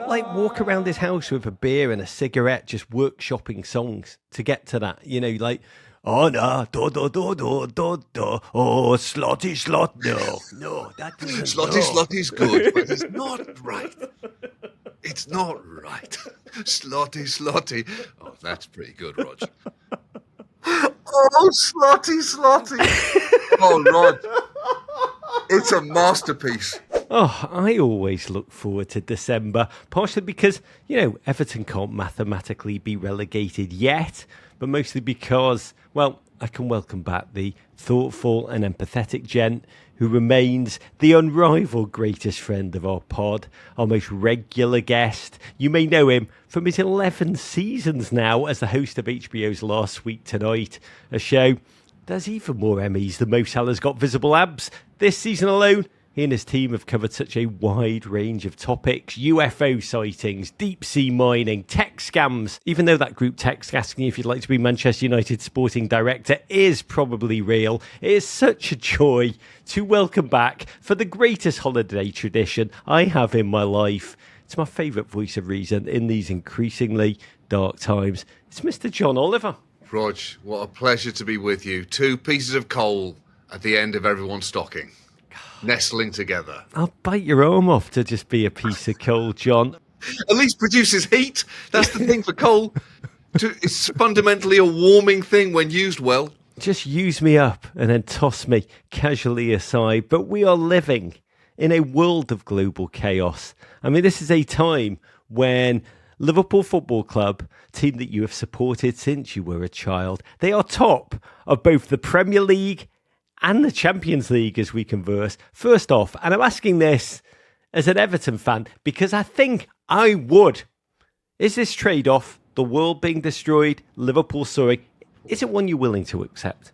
like walk around his house with a beer and a cigarette, just workshopping songs to get to that. You know, like, oh no, do do do do do do. Oh, Slotty Slot, no, that isn't. Slotty's good, but it's not right. It's not right. Slotty. Oh, that's pretty good, Rog. Oh, Slotty. Oh, Rog. It's a masterpiece. Oh, I always look forward to December, partially because, you know, Everton can't mathematically be relegated yet, but mostly because, well, I can welcome back the thoughtful and empathetic gent who remains the unrivaled greatest friend of our pod, our most regular guest. You may know him from his 11 seasons now as the host of HBO's Last Week Tonight, a show that's even more Emmys than Mo Salah's got visible abs. This season alone, he and his team have covered such a wide range of topics: UFO sightings, deep sea mining, tech scams. Even though that group text asking if you'd like to be Manchester United sporting director is probably real, it is such a joy to welcome back, for the greatest holiday tradition I have in my life, it's my favourite voice of reason in these increasingly dark times. It's Mr. John Oliver. Rog, what a pleasure to be with you. 2 pieces of coal at the end of everyone's stocking, nestling together. I'll bite your arm off to just be a piece of coal, John. At least produces heat. That's the thing for coal. It's fundamentally a warming thing when used well. Just use me up and then toss me casually aside. But we are living in a world of global chaos. I mean, this is a time when Liverpool Football Club, team that you have supported since you were a child, they are top of both the Premier League and the Champions League as we converse. First off, and I'm asking this as an Everton fan, because I think I would. Is this trade-off, the world being destroyed, Liverpool soaring, is it one you're willing to accept?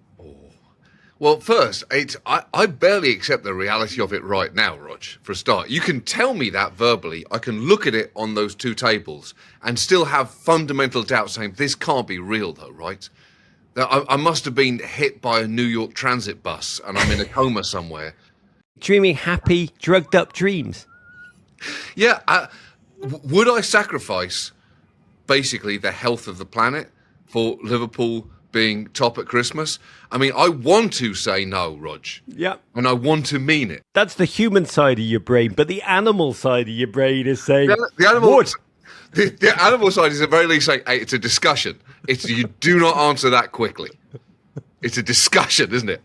Well, first, I barely accept the reality of it right now, Rog, for a start. You can tell me that verbally. I can look at it on those 2 tables and still have fundamental doubts saying this can't be real, though, right? I must have been hit by a New York transit bus and I'm in a coma somewhere. Dreaming happy, drugged up dreams. Yeah, would I sacrifice basically the health of the planet for Liverpool being top at Christmas? I mean, I want to say no, Rog. Yeah. And I want to mean it. That's the human side of your brain, but the animal side of your brain is saying, the animal would. The animal side is at very least saying, hey, it's a discussion. You do not answer that quickly. It's a discussion, isn't it?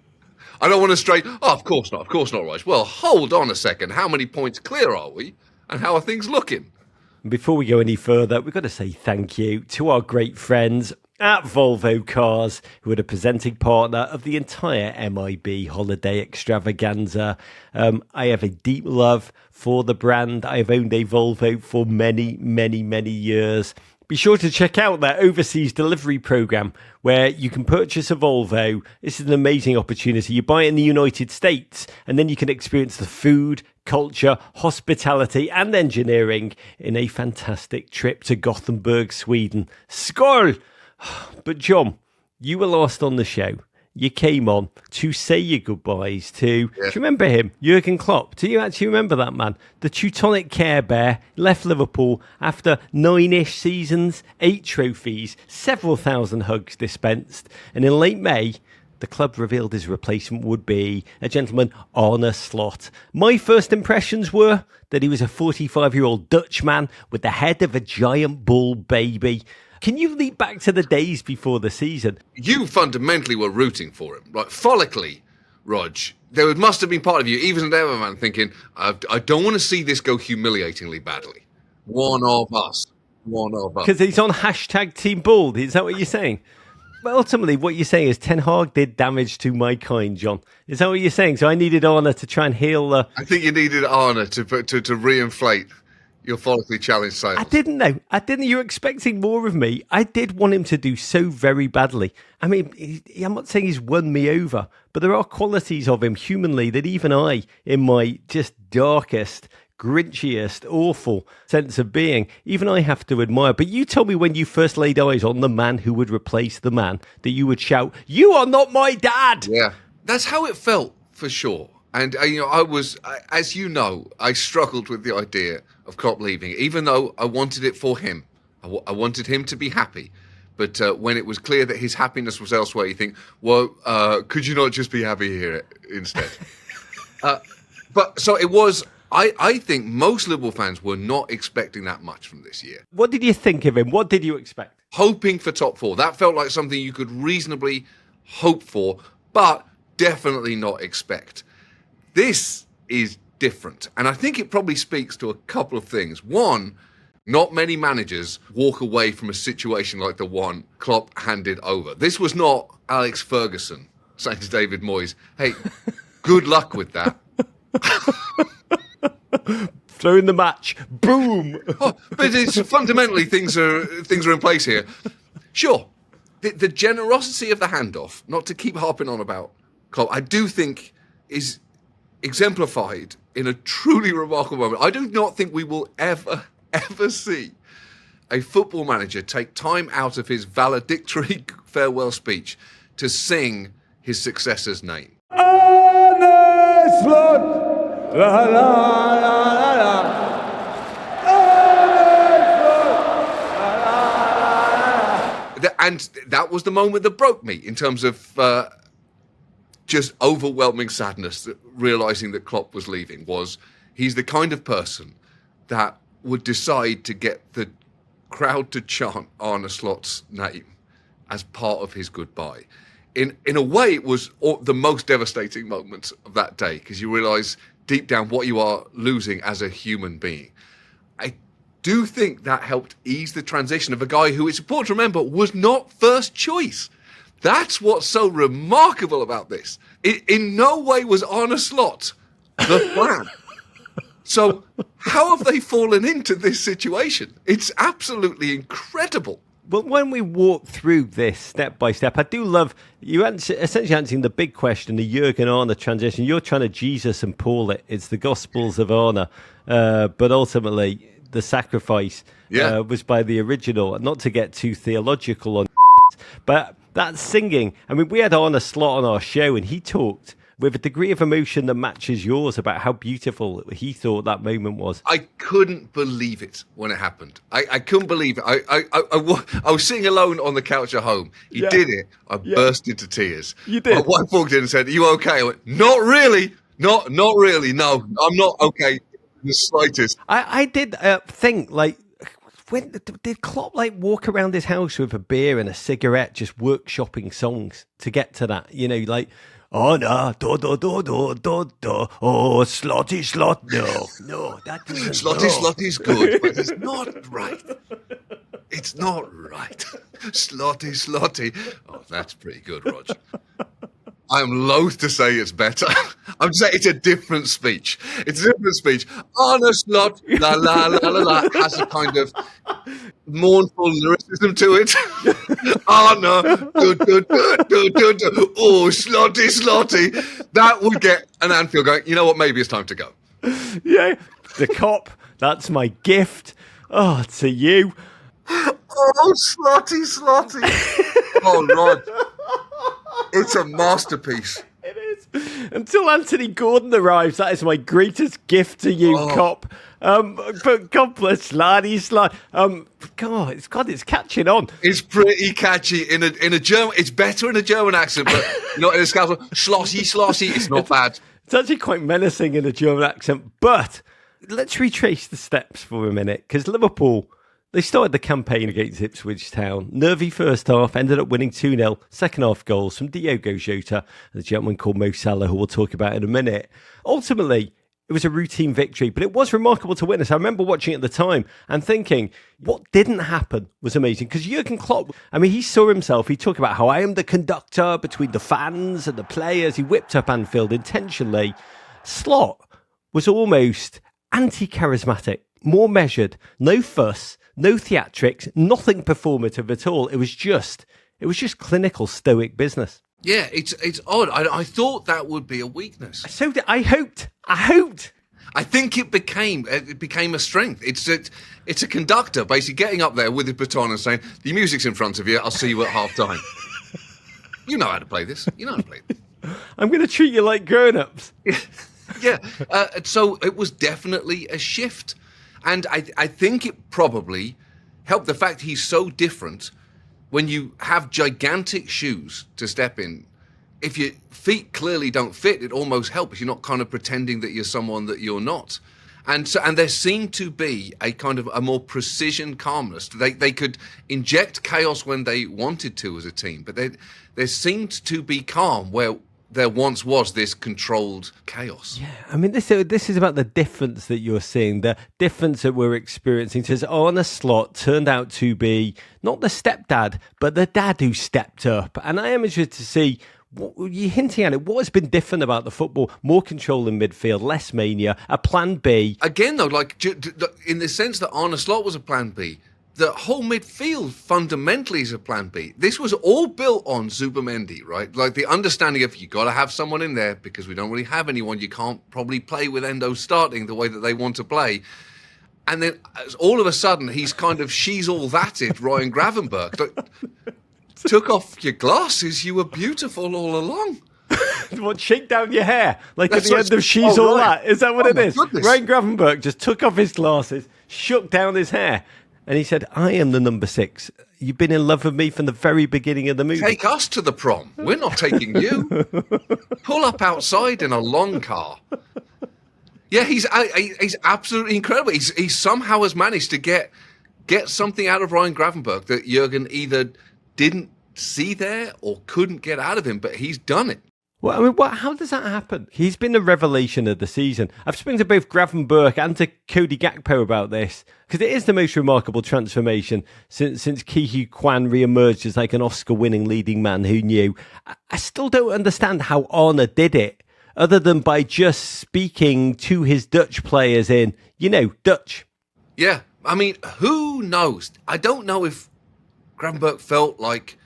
I don't want to straight, of course not, Rog. Well, hold on a second. How many points clear are we? And how are things looking? Before we go any further, we've got to say thank you to our great friends at Volvo Cars, who are the presenting partner of the entire MIB holiday extravaganza. I have a deep love for the brand. I have owned a Volvo for many, many, many years. Be sure to check out their overseas delivery program where you can purchase a Volvo. This is an amazing opportunity. You buy it in the United States and then you can experience the food, culture, hospitality and engineering in a fantastic trip to Gothenburg, Sweden. Skål! But John, you were last on the show. You came on to say your goodbyes to, do you remember him? Jurgen Klopp. Do you actually remember that man? The Teutonic Care Bear left Liverpool after 9-ish seasons, 8 trophies, several thousand hugs dispensed. And in late May, the club revealed his replacement would be a gentleman, Arne Slot. My first impressions were that he was a 45-year-old Dutchman with the head of a giant bull baby. Can you leap back to the days before the season? You fundamentally were rooting for him, right? Follically, Rog, there must have been part of you, even as an Everman, thinking, I don't want to see this go humiliatingly badly. One of us. Because he's on hashtag Team Bald. Is that what you're saying? But ultimately, what you're saying is Ten Hag did damage to my kind, John. Is that what you're saying? So I needed Arne to try and heal the... I think you needed Arne to reinflate your follically challenged sales. I didn't know. You were expecting more of me. I did want him to do so very badly. I mean, I'm not saying he's won me over, but there are qualities of him humanly that even I, in my just darkest, grinchiest, awful sense of being, even I have to admire. But you told me when you first laid eyes on the man who would replace the man that you would shout, "You are not my dad!" Yeah, that's how it felt, for sure. And, as you know, I struggled with the idea of Klopp leaving, even though I wanted it for him. I wanted him to be happy. But when it was clear that his happiness was elsewhere, you think, well, could you not just be happy here instead? But so it was. I think most Liverpool fans were not expecting that much from this year. What did you think of him? What did you expect? Hoping for top four. That felt like something you could reasonably hope for, but definitely not expect. This is different. And I think it probably speaks to a couple of things. One, not many managers walk away from a situation like the one Klopp handed over. This was not Alex Ferguson saying to David Moyes, hey, good luck with that. Throw in the match. Boom. But it's fundamentally things are in place here. Sure, the generosity of the handoff, not to keep harping on about Klopp, I do think is exemplified in a truly remarkable moment. I do not think we will ever see a football manager take time out of his valedictory farewell speech to sing his successor's name. Arne Slot, la la la la la. And that was the moment that broke me in terms of just overwhelming sadness, that realising that Klopp was leaving. He's the kind of person that would decide to get the crowd to chant Arne Slot's name as part of his goodbye. In a way, it was the most devastating moment of that day, because you realise deep down what you are losing as a human being. I do think that helped ease the transition of a guy who, it's important to remember, was not first choice. That's what's so remarkable about this. In no way was Arne Slot the plan. So how have they fallen into this situation? It's absolutely incredible. But when we walk through this step by step, I do love you essentially answering the big question, the Jurgen Arne transition. You're trying to Jesus and Paul it. It's the Gospels of Arne. But ultimately, the sacrifice was by the original. Not to get too theological on but that singing. I mean, we had Arne Slot on our show and he talked with a degree of emotion that matches yours about how beautiful he thought that moment was. I couldn't believe it when it happened. I couldn't believe it. I was sitting alone on the couch at home. He did it. I burst into tears. You did? My wife walked in and said, are you okay? I went, not really. Not really. No, I'm not okay in the slightest. I did think, like, when did Klopp walk around his house with a beer and a cigarette, just workshopping songs to get to that? You know, like, oh no, do, oh, Slotty Slot, no, that isn't. Slotty's good, but it's not right. It's not right. Slotty. Oh, that's pretty good, Rog. I'm loath to say it's better. I'm saying it's a different speech. It's a different speech. Arne Slot, la la la la la, has a kind of mournful lyricism to it. Arne, do. Oh, Slotty. That would get an Anfield going, you know what, maybe it's time to go. Yeah, the cop, that's my gift. Oh, to you. Oh, Slotty. Oh, Rod. It's a masterpiece. It is. Until Anthony Gordon arrives, that is my greatest gift to you, cop. But God bless Slotty Slot. It's catching on. It's pretty catchy in a German. It's better in a German accent, but not in a Scouse. Slotty. It's not bad. It's actually quite menacing in a German accent. But let's retrace the steps for a minute, because Liverpool, they started the campaign against Ipswich Town. Nervy first half, ended up winning 2-0. Second half goals from Diogo Jota and a gentleman called Mo Salah, who we'll talk about in a minute. Ultimately, it was a routine victory, but it was remarkable to witness. I remember watching at the time and thinking, what didn't happen was amazing. Because Jurgen Klopp, I mean, he saw himself. He talked about how I am the conductor between the fans and the players. He whipped up Anfield intentionally. Slot was almost anti-charismatic, more measured, no fuss, no theatrics, nothing performative at all. It was just clinical, stoic business. Yeah, it's odd. I thought that would be a weakness. So I hoped. I think it became a strength. It's a conductor basically getting up there with his baton and saying, "The music's in front of you. I'll see you at half time." You know how to play this. I'm going to treat you like grown-ups. Yeah, so it was definitely a shift. And I think it probably helped the fact he's so different. When you have gigantic shoes to step in, if your feet clearly don't fit, it almost helps. You're not kind of pretending that you're someone that you're not. And there seemed to be a kind of a more precision calmness. They could inject chaos when they wanted to as a team, but there seemed to be calm where there once was this controlled chaos. Yeah, I mean, this is about the difference that you're seeing, the difference that we're experiencing. Says Arne Slot turned out to be not the stepdad, but the dad who stepped up. And I am interested to see, what you're hinting at it, what has been different about the football? More control in midfield, less mania, a plan B. Again, though, like in the sense that Arne Slot was a plan B, the whole midfield fundamentally is a plan B. This was all built on Zubimendi, right? Like the understanding of you got to have someone in there because we don't really have anyone. You can't probably play with Endo starting the way that they want to play. And then all of a sudden, he's kind of she's all thatted Ryan Gravenberch. Like, took off your glasses, you were beautiful all along. What, shake down your hair? Like That's at the end of She's All That? Is that what it is? Goodness. Ryan Gravenberch just took off his glasses, shook down his hair, and he said, I am the number 6. You've been in love with me from the very beginning of the movie. Take us to the prom. We're not taking you. Pull up outside in a long car. Yeah, he's absolutely incredible. He somehow has managed to get something out of Ryan Gravenberch that Jurgen either didn't see there or couldn't get out of him, but he's done it. Well, I mean, how does that happen? He's been the revelation of the season. I've spoken to both Gravenberch and to Cody Gakpo about this, because it is the most remarkable transformation since Ki-Hugh Kwan re-emerged as like an Oscar-winning leading man who knew. I still don't understand how Arne did it, other than by just speaking to his Dutch players in, Dutch. Yeah, I mean, who knows? I don't know if Gravenberch felt like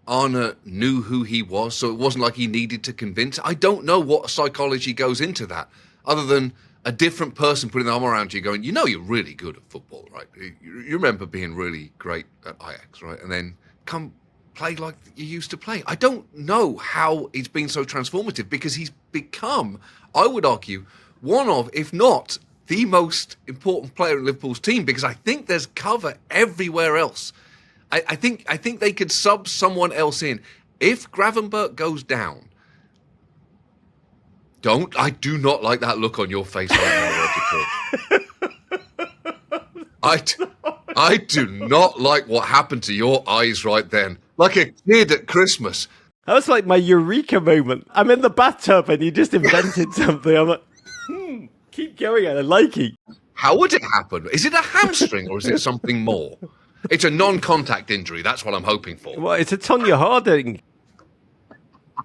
Arne knew who he was, so it wasn't like he needed to convince. I don't know what psychology goes into that, other than a different person putting their arm around you going, you're really good at football, right? You remember being really great at Ajax, right? And then come play like you used to play. I don't know how it's been so transformative, because he's become, I would argue, one of, if not the most important player in Liverpool's team, because I think there's cover everywhere else. I think they could sub someone else in. If Gravenberch goes down, I do not like that look on your face right now. I do not like what happened to your eyes right then. Like a kid at Christmas. That was like my eureka moment. I'm in the bathtub and you just invented something. I'm like, keep going, I like it. How would it happen? Is it a hamstring or is it something more? It's a non-contact injury. That's what I'm hoping for. Well, it's a Tonya Harding.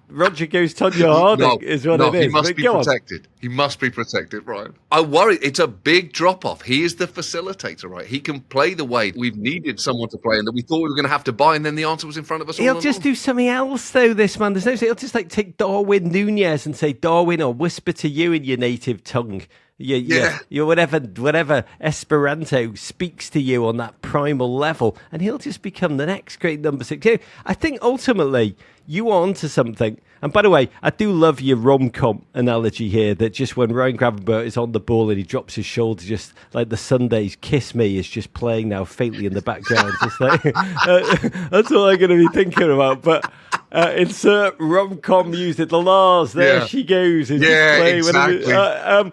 Roger goes Tonya Harding is what it is. He must be protected. He must be protected, right? I worry. It's a big drop-off. He is the facilitator, right? He can play the way we've needed someone to play and that we thought we were going to have to buy, and then the answer was in front of us all He'll along. just do something else, though, this man. He'll just take Darwin Nunez and say, Darwin, or whisper to you in your native tongue. Your whatever Esperanto speaks to you on that primal level, and he'll just become the next great number 6. I think ultimately you are onto something. And by the way, I do love your rom-com analogy here, that just when Ryan Gravenberch is on the ball and he drops his shoulder, just like the Sunday's Kiss Me is just playing now faintly in the background. Just like, that's all I'm going to be thinking about. But insert rom-com music. The Lars, there she goes. Exactly.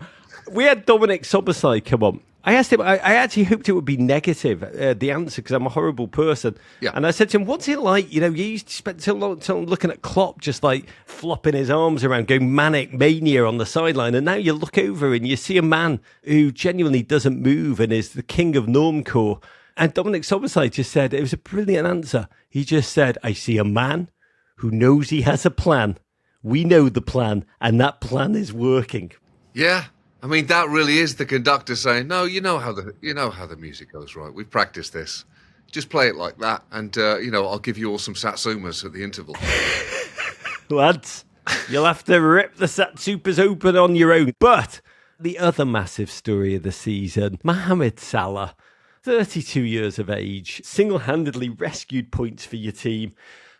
We had Dominic Soboslai come on. I asked him, I actually hoped it would be negative, the answer, because I'm a horrible person. Yeah. And I said to him, what's it like? You used to spend so long looking at Klopp just like flopping his arms around, going manic mania on the sideline. And now you look over and you see a man who genuinely doesn't move and is the king of normcore. And Dominic Soboslai just said, it was a brilliant answer. He just said, I see a man who knows he has a plan. We know the plan, and that plan is working. Yeah. I mean, that really is the conductor saying, no, you know how the music goes, right? We've practiced this. Just play it like that. And, I'll give you all some satsumas at the interval. Lads, you'll have to rip the satsupas open on your own. But the other massive story of the season, Mohamed Salah, 32 years of age, single-handedly rescued points for your team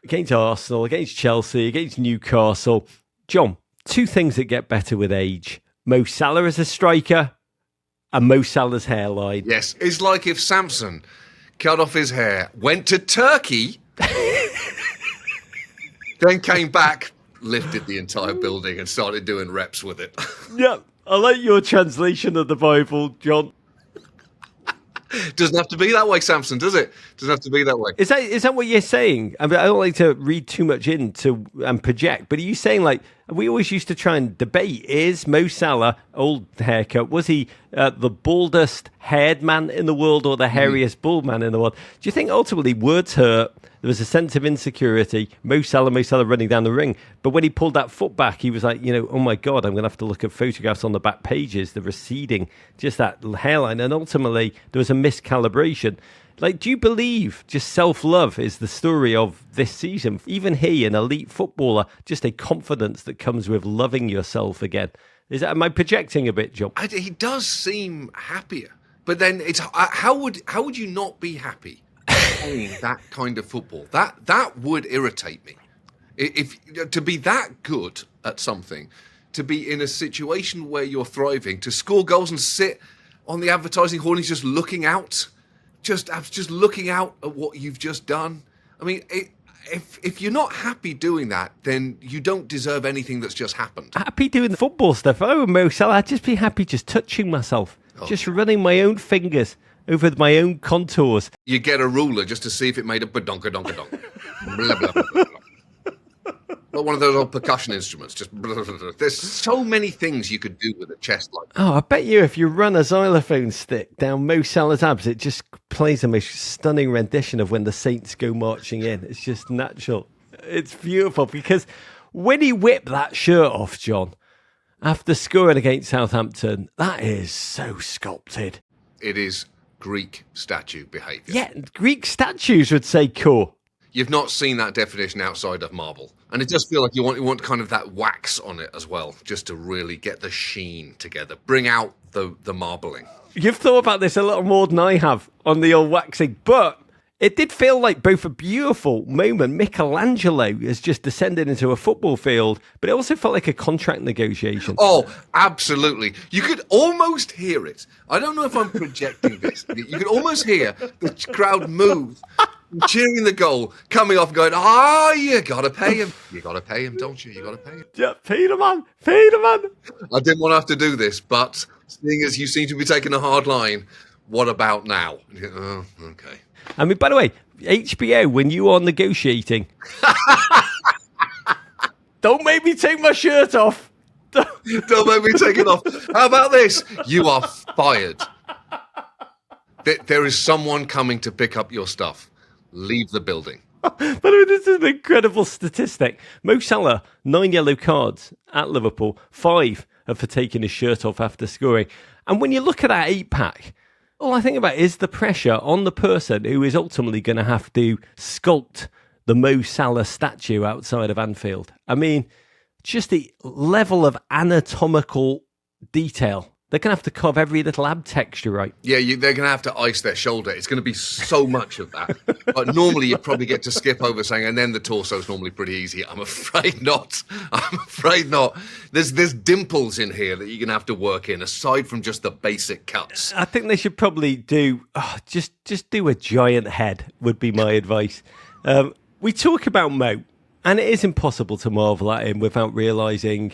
against Arsenal, against Chelsea, against Newcastle. John, 2 things that get better with age. Mo Salah as a striker, and Mo Salah's hairline. Yes, it's like if Samson cut off his hair, went to Turkey, then came back, lifted the entire building and started doing reps with it. Yeah, I like your translation of the Bible, John. Doesn't have to be that way, Samson, does it? Doesn't have to be that way. Is that what you're saying? I mean, I don't like to read too much into and project, but are you saying, like, we always used to try and debate, is Mo Salah, old haircut, was he the baldest haired man in the world or the hairiest bald man in the world? Do you think ultimately words hurt? There was a sense of insecurity. Mo Salah running down the ring. But when he pulled that foot back, he was like, oh my God, I'm going to have to look at photographs on the back pages, the receding, just that hairline. And ultimately, there was a miscalibration. Like, do you believe just self-love is the story of this season? Even he, an elite footballer, just a confidence that comes with loving yourself again. Am I projecting a bit, John? He does seem happier. But then it's how would you not be happy playing that kind of football? That would irritate me. If to be that good at something, to be in a situation where you're thriving, to score goals and sit on the advertising horn, he's just looking out. Just looking out at what you've just done. I mean, if you're not happy doing that, then you don't deserve anything that's just happened. Happy doing the football stuff. If I were Mo Salah, I'd just be happy just touching myself, just running my own fingers over my own contours. You get a ruler just to see if it made a badonka-donka-donk. Blah, blah, blah, blah, blah. Not one of those old percussion instruments. Just blah, blah, blah. There's so many things you could do with a chest like that. Oh, I bet you if you run a xylophone stick down Mo Salah's abs, it just plays a most stunning rendition of when the Saints go marching in. It's just natural. It's beautiful because when he whipped that shirt off, John, after scoring against Southampton, that is so sculpted. It is Greek statue behaviour. Yeah, Greek statues would say core. You've not seen that definition outside of marble. And it does feel like you want kind of that wax on it as well, just to really get the sheen together. Bring out the marbling. You've thought about this a little more than I have on the old waxing, but it did feel like both a beautiful moment. Michelangelo has just descended into a football field, but it also felt like a contract negotiation. Oh, absolutely. You could almost hear it. I don't know if I'm projecting this. You could almost hear the crowd move, cheering the goal, coming off going, you got to pay him. You got to pay him, don't you? You got to pay him. Yeah, pay the man. Pay the man. I didn't want to have to do this, but seeing as you seem to be taking a hard line, what about now? Oh, okay. I mean, by the way, HBO, when you are negotiating, don't make me take my shirt off. Don't make me take it off. How about this? You are fired. There is someone coming to pick up your stuff. Leave the building. By the way, this is an incredible statistic. Mo Salah, 9 yellow cards at Liverpool, 5 for taking his shirt off after scoring. And when you look at that 8-pack, all I think about is the pressure on the person who is ultimately going to have to sculpt the Mo Salah statue outside of Anfield. I mean, just the level of anatomical detail. They're going to have to carve every little ab texture right. Yeah, they're going to have to ice their shoulder. It's going to be so much of that. But normally you probably get to skip over saying, and then the torso's normally pretty easy. I'm afraid not. I'm afraid not. There's dimples in here that you're going to have to work in, aside from just the basic cuts. I think they should probably do, just do a giant head would be my advice. We talk about Mo, and it is impossible to marvel at him without realising...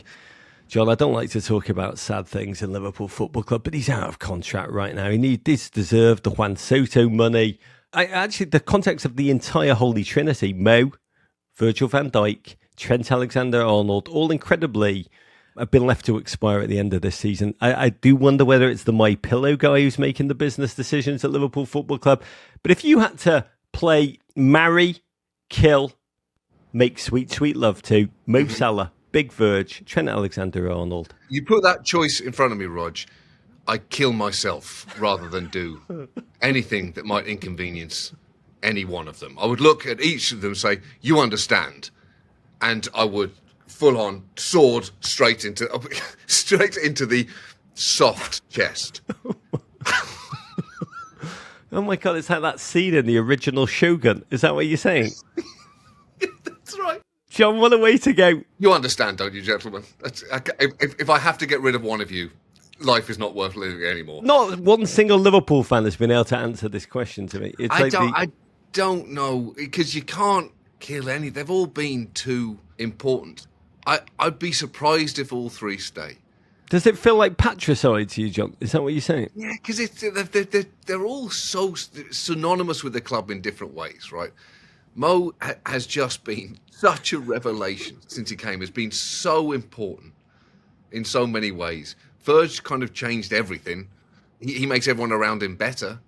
John, I don't like to talk about sad things in Liverpool Football Club, but he's out of contract right now. He deserved the Juan Soto money. Actually, the context of the entire Holy Trinity, Mo, Virgil van Dijk, Trent Alexander-Arnold, all incredibly have been left to expire at the end of this season. I do wonder whether it's the My Pillow guy who's making the business decisions at Liverpool Football Club. But if you had to play marry, kill, make sweet, sweet love to Mo Salah, Big Verge, Trent Alexander-Arnold. You put that choice in front of me, Rog, I kill myself rather than do anything that might inconvenience any one of them. I would look at each of them and say, you understand. And I would full on sword straight into the soft chest. Oh my God, it's like that scene in the original Shogun. Is that what you're saying? That's right. John, what a way to go. You understand, don't you, gentlemen? If I have to get rid of one of you, life is not worth living anymore. Not one single Liverpool fan has been able to answer this question to me. It's I don't know, because you can't kill any. They've all been too important. I'd be surprised if all three stay. Does it feel like patricide to you, John? Is that what you're saying? Yeah, because they're all so synonymous with the club in different ways, right? Mo has just been such a revelation since he came. Has been so important in so many ways. Verge kind of changed everything. He makes everyone around him better.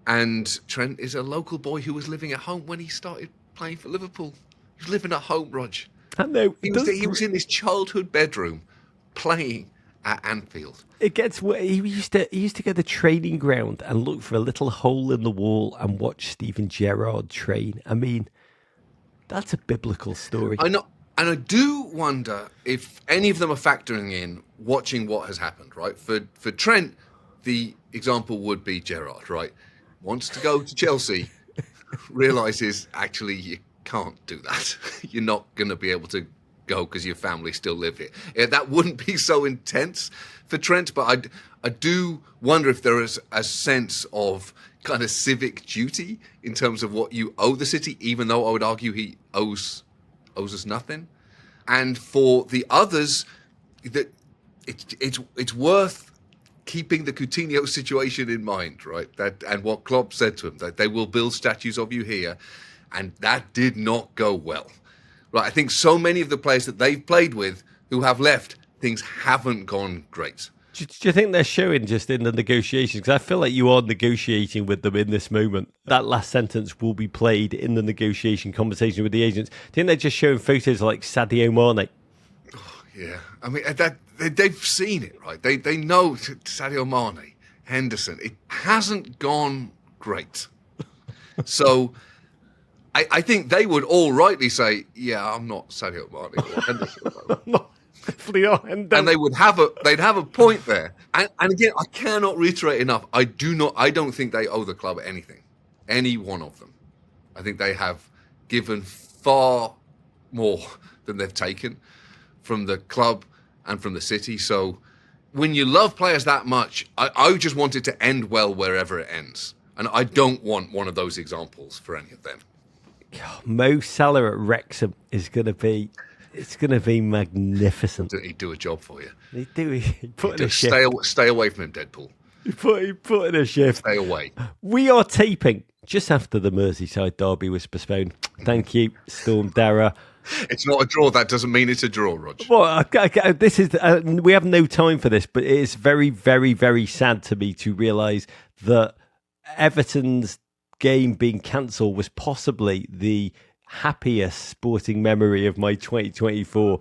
And Trent is a local boy who was living at home when he started playing for Liverpool. He was living at home, Rog. I know. He was in his childhood bedroom playing at Anfield. It gets. He used to go to the training ground and look for a little hole in the wall and watch Steven Gerrard train. I mean, that's a biblical story. I know, and I do wonder if any of them are factoring in watching what has happened. Right, for Trent, the example would be Gerrard. Right, wants to go to Chelsea, realizes actually you can't do that. You're not going to be able to go because your family still live here. Yeah, that wouldn't be so intense for Trent, but I do wonder if there is a sense of kind of civic duty in terms of what you owe the city, even though I would argue he owes us nothing. And for the others, that it's worth keeping the Coutinho situation in mind, right? That and what Klopp said to him, that they will build statues of you here, and that did not go well. Right, I think so many of the players that they've played with who have left, things haven't gone great. Do you think they're showing just in the negotiations? Because I feel like you are negotiating with them in this moment. That last sentence will be played in the negotiation conversation with the agents. Do you think they're just showing photos like Sadio Mane? Oh, yeah, I mean, they've seen it, right? They know Sadio Mane, Henderson. It hasn't gone great. So I think they would all rightly say, yeah, I'm not Sadio Mane or Henderson. Definitely not Henderson. And they'd have a point there. And again, I cannot reiterate enough. I don't think they owe the club anything. Any one of them. I think they have given far more than they've taken from the club and from the city. So when you love players that much, I just want it to end well wherever it ends. And I don't want one of those examples for any of them. Mo Salah at Wrexham is going to be... It's going to be magnificent. He'd do a job for you. He'd do. He'd put in a shift. Stay away from him, Deadpool. He put in a shift. Stay away. We are taping just after the Merseyside derby was postponed. Thank you, Storm Dara. It's not a draw. That doesn't mean it's a draw, Rog. Well, this is. We have no time for this, but it is very, very, very sad to me to realise that Everton's game being cancelled was possibly the happiest sporting memory of my 2024.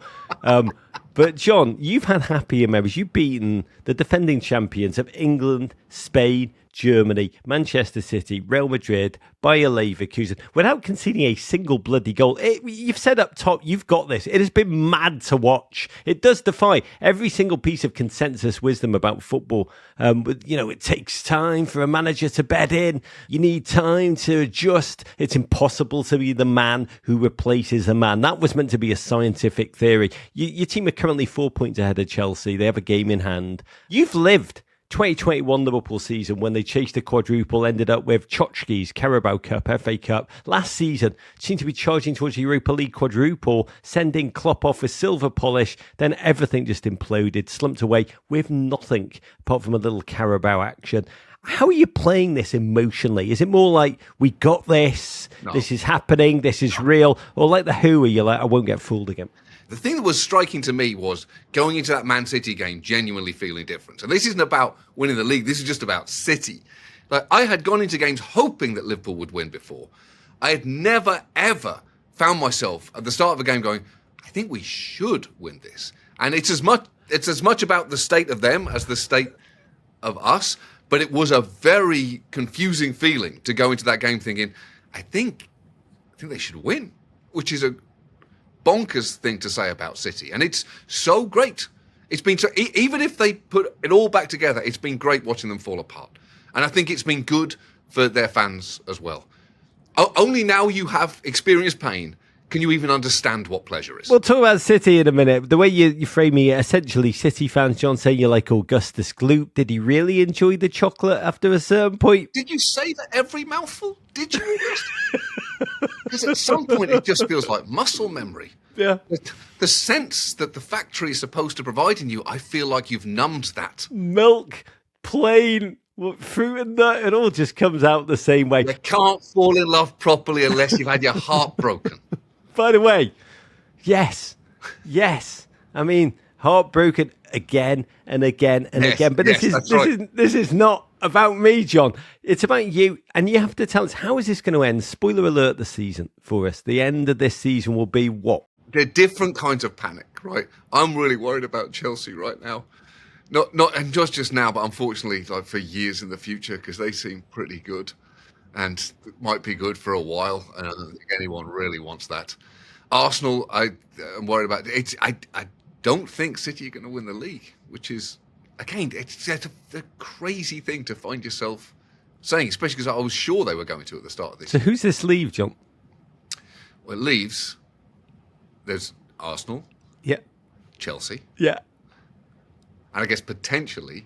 But John, you've had happier memories. You've beaten the defending champions of England, Spain, Germany, Manchester City, Real Madrid, Bayer Leverkusen, without conceding a single bloody goal. You've said up top, you've got this. It has been mad to watch. It does defy every single piece of consensus wisdom about football. It takes time for a manager to bed in. You need time to adjust. It's impossible to be the man who replaces a man. That was meant to be a scientific theory. Your team are currently 4 points ahead of Chelsea. They have a game in hand. You've lived 2021 Liverpool season when they chased the quadruple, ended up with Tchotchkes, Carabao Cup, FA Cup. Last season seemed to be charging towards the Europa League quadruple, sending Klopp off with silver polish. Then everything just imploded, slumped away with nothing apart from a little Carabao action. How are you playing this emotionally? Is it more like, we got this, This is happening, this is real? Or like the Who, you're like, I won't get fooled again? The thing that was striking to me was going into that Man City game genuinely feeling different. And this isn't about winning the league. This is just about City. Like, I had gone into games hoping that Liverpool would win before. I had never, ever found myself at the start of a game going, I think we should win this. And it's as much about the state of them as the state of us. But it was a very confusing feeling to go into that game thinking, I think they should win, which is a bonkers thing to say about City. And it's so great. It's been so, even if they put it all back together, it's been great watching them fall apart. And I think it's been good for their fans as well. Only now you have experienced pain can you even understand what pleasure is? We'll talk about City in a minute. The way you framing it, essentially, City fans, John, saying you're like Augustus Gloop. Did he really enjoy the chocolate after a certain point? Did you say that every mouthful? Did you? Because at some point it just feels like muscle memory. Yeah. The sense that the factory is supposed to provide in you, I feel like you've numbed that. Milk, plain, fruit and nut, it all just comes out the same way. You can't fall in love properly unless you've had your heart broken. By the way, yes. I mean, heartbroken again and again and again. But this is not about me, John. It's about you. And you have to tell us, how is this going to end? Spoiler alert, the season for us. The end of this season will be what? They're different kinds of panic, right? I'm really worried about Chelsea right now. Not and just now, but unfortunately, like for years in the future, because they seem pretty good. And might be good for a while. And I don't think anyone really wants that. Arsenal, I'm worried about. I don't think City are going to win the league, which is, again, it's a crazy thing to find yourself saying, especially because I was sure they were going to at the start of this. So who's this leave, John? Well, it leaves. There's Arsenal. Yeah. Chelsea. Yeah. And I guess potentially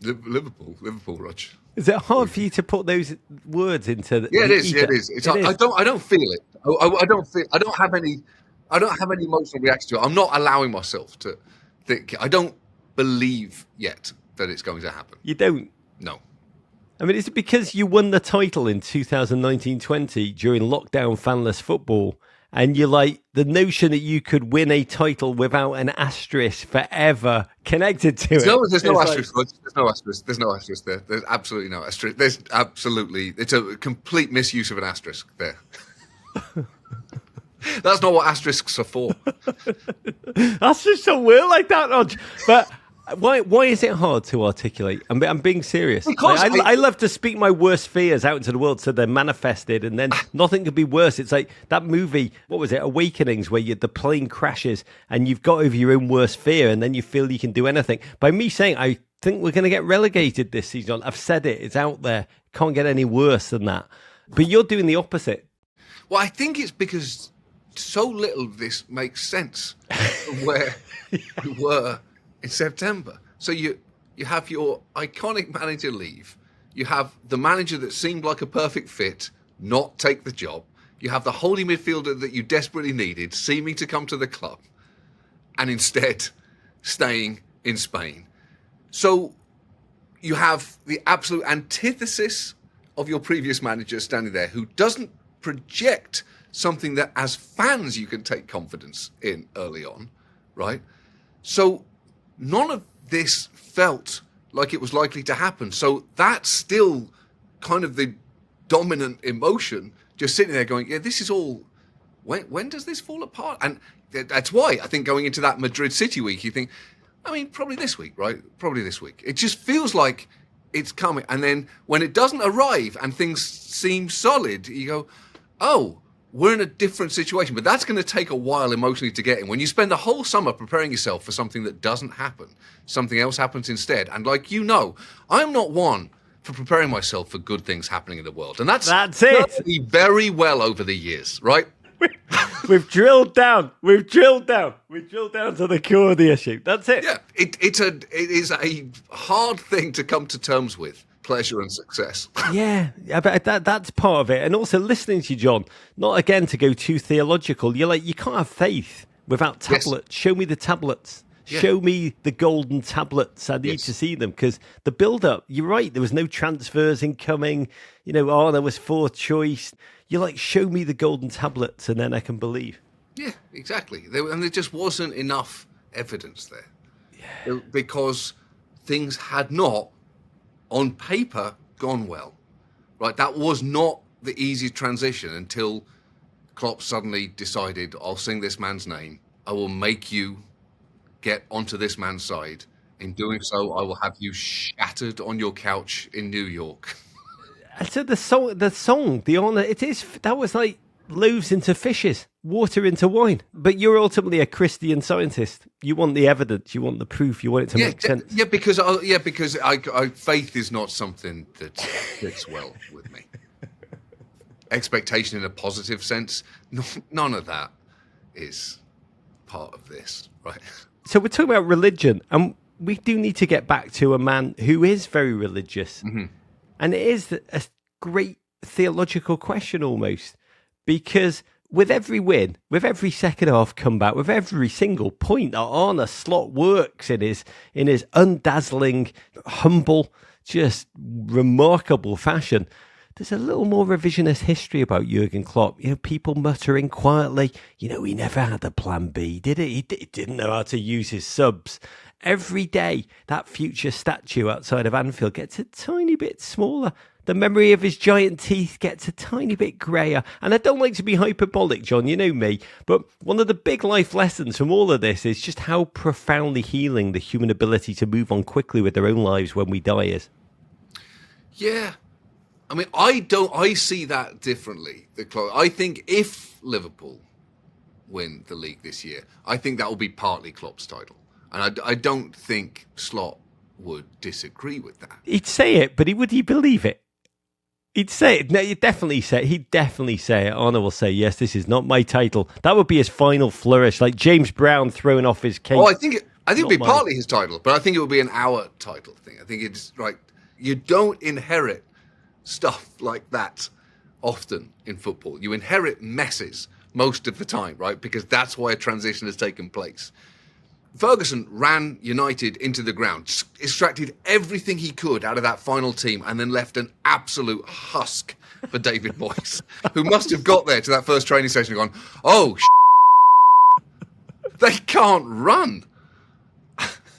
Liverpool, Rog. Is it hard for you to put those words into the it is. ether? It is. I don't feel it. I don't have any emotional reaction to it. I'm not allowing myself to think. I don't believe yet that it's going to happen. You don't? No. I mean, is it because you won the title in 2019-20 during lockdown fanless football, and you're like, the notion that you could win a title without an asterisk forever connected to it? No, there's no asterisk. There's no asterisk. There's no asterisk there. There's absolutely no asterisk. It's a complete misuse of an asterisk there. That's not what asterisks are for. Asterisks don't work like that, Rog. But why is it hard to articulate? I'm being serious. Because I love to speak my worst fears out into the world so they're manifested, and then nothing could be worse. It's like that movie, what was it, Awakenings, where the plane crashes and you've got over your own worst fear and then you feel you can do anything. By me saying, I think we're going to get relegated this season, I've said it, it's out there. Can't get any worse than that. But you're doing the opposite. Well, I think it's because so little of this makes sense from where we were in September. So you have your iconic manager leave. You have the manager that seemed like a perfect fit not take the job. You have the holding midfielder that you desperately needed seeming to come to the club and instead staying in Spain. So you have the absolute antithesis of your previous manager standing there who doesn't project something that as fans you can take confidence in early on, right? So none of this felt like it was likely to happen. So that's still kind of the dominant emotion, just sitting there going, yeah, this is all, when does this fall apart? And that's why I think going into that Madrid City week, you think, I mean, probably this week, right? Probably this week. It just feels like it's coming. And then when it doesn't arrive and things seem solid, you go, oh, we're in a different situation. But that's going to take a while emotionally to get in. When you spend the whole summer preparing yourself for something that doesn't happen, something else happens instead. And like, I'm not one for preparing myself for good things happening in the world. And that's served me very well over the years, right? We've drilled down to the core of the issue. That's it. Yeah, it is a hard thing to come to terms with. Pleasure and success. Yeah, but that's part of it. And also listening to you, John, not again to go too theological. You're like, you can't have faith without tablets. Yes. Show me the tablets. Yeah. Show me the golden tablets. I need to see them, because the build-up, you're right, there was no transfers incoming. There was fourth choice. You're like, show me the golden tablets and then I can believe. Yeah, exactly. And there just wasn't enough evidence there. Yeah. Because things had not, on paper, gone well, right? That was not the easiest transition until Klopp suddenly decided, I'll sing this man's name. I will make you get onto this man's side. In doing so, I will have you shattered on your couch in New York. So the song, the honor, that was like loaves into fishes, water into wine. But you're ultimately a Christian Scientist. You want the evidence, you want the proof, you want it to make sense. Yeah, because faith is not something that fits well with me. expectation in a positive sense. None of that is part of this, right? So we're talking about religion, and we do need to get back to a man who is very religious. Mm-hmm. And it is a great theological question almost, because with every win, with every second half comeback, with every single point that Arne Slot works in his undazzling, humble, just remarkable fashion, there's a little more revisionist history about Jurgen Klopp. People muttering quietly, he never had a plan B, did he? He didn't know how to use his subs. Every day, that future statue outside of Anfield gets a tiny bit smaller. The memory of his giant teeth gets a tiny bit greyer. And I don't like to be hyperbolic, John, you know me, but one of the big life lessons from all of this is just how profoundly healing the human ability to move on quickly with their own lives when we die is. Yeah. I mean, I see that differently. I think if Liverpool win the league this year, I think that will be partly Klopp's title. And I don't think Slot would disagree with that. He'd say it, but would he believe it? He'd say it. No, he'd definitely say it. Arne will say, yes, this is not my title. That would be his final flourish, like James Brown throwing off his cape. Oh, I think it would be partly his title, but I think it would be an our title thing. I think it's like, you don't inherit stuff like that often in football. You inherit messes most of the time, right? Because that's why a transition has taken place. Ferguson ran United into the ground, extracted everything he could out of that final team, and then left an absolute husk for David Moyes, who must have got there to that first training session and gone, oh, they can't run.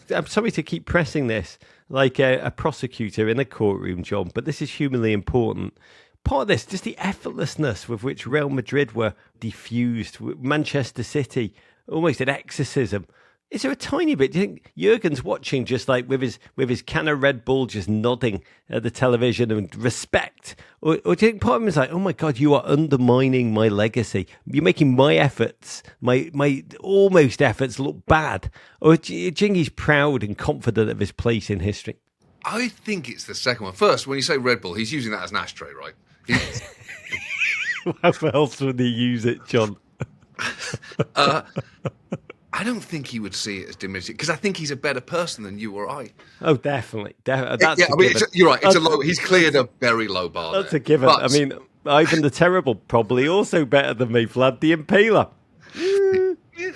I'm sorry to keep pressing this like a prosecutor in a courtroom, John, but this is humanly important. Part of this, just the effortlessness with which Real Madrid were diffused, Manchester City, almost an exorcism. Is there a tiny bit? Do you think Jurgen's watching just like with his can of Red Bull just nodding at the television and respect? Or do you think part of him is like, oh my God, you are undermining my legacy. You're making my efforts, my almost efforts look bad. Or do you think he's proud and confident of his place in history? I think it's the second one. First, when you say Red Bull, he's using that as an ashtray, right? How else would he use it, John? I don't think he would see it as diminishing because I think he's a better person than you or I. Oh, definitely. That's you're right. It's he's cleared a very low bar. That's there. A given. But, I mean, Ivan the Terrible probably also better than me. Vlad the Impaler.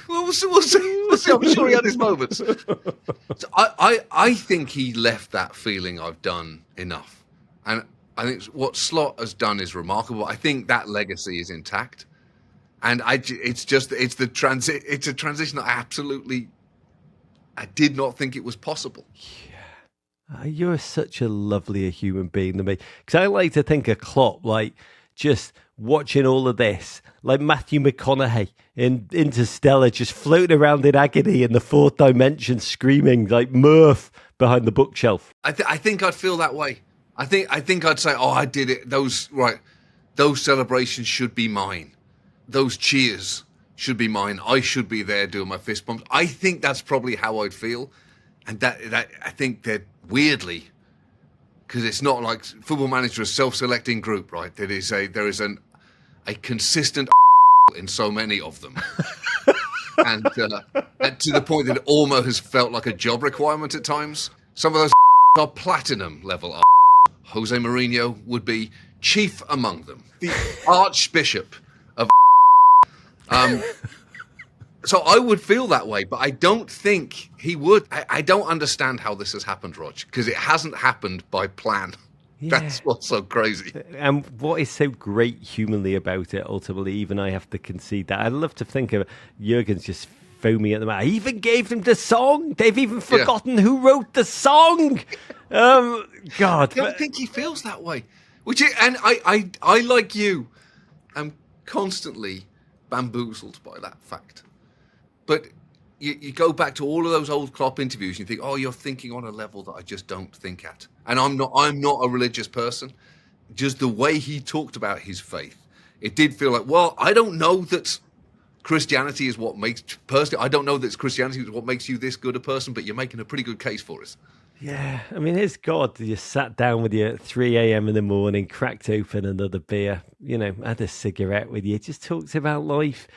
We'll see. I'm sure he had his moments. So I think he left that feeling I've done enough, and I think what Slot has done is remarkable. I think that legacy is intact. And it's a transition that I did not think it was possible. Yeah. You're such a lovelier human being than me. Because I like to think of Klopp like just watching all of this, like Matthew McConaughey in Interstellar, just floating around in agony in the fourth dimension, screaming like Murph behind the bookshelf. I think I'd feel that way. I think I'd say, oh, I did it. Those celebrations should be mine. Those cheers should be mine. I should be there doing my fist bumps. I think that's probably how I'd feel. And that I think that weirdly, because it's not like Football Manager, a self-selecting group, right? There is a consistent in so many of them. and to the point that it almost has felt like a job requirement at times. Some of those are platinum level. Jose Mourinho would be chief among them. The Archbishop of so I would feel that way, but I don't think he would. I don't understand how this has happened, Rog, because it hasn't happened by plan. Yeah. That's what's so crazy. And what is so great humanly about it, ultimately, even I have to concede that. I'd love to think of Jurgen's just foaming at the mouth. I even gave them the song. They've even forgotten who wrote the song. God. I don't think he feels that way. I like you, am constantly bamboozled by that fact. But you go back to all of those old Klopp interviews and you think, oh, you're thinking on a level that I just don't think at. And I'm not a religious person. Just the way he talked about his faith, it did feel like, well, I don't know that Christianity is what makes, personally, I don't know that Christianity is what makes you this good a person, but you're making a pretty good case for us. Yeah, I mean, his God, you sat down with you at 3 a.m. in the morning, cracked open another beer, had a cigarette with you, just talked about life.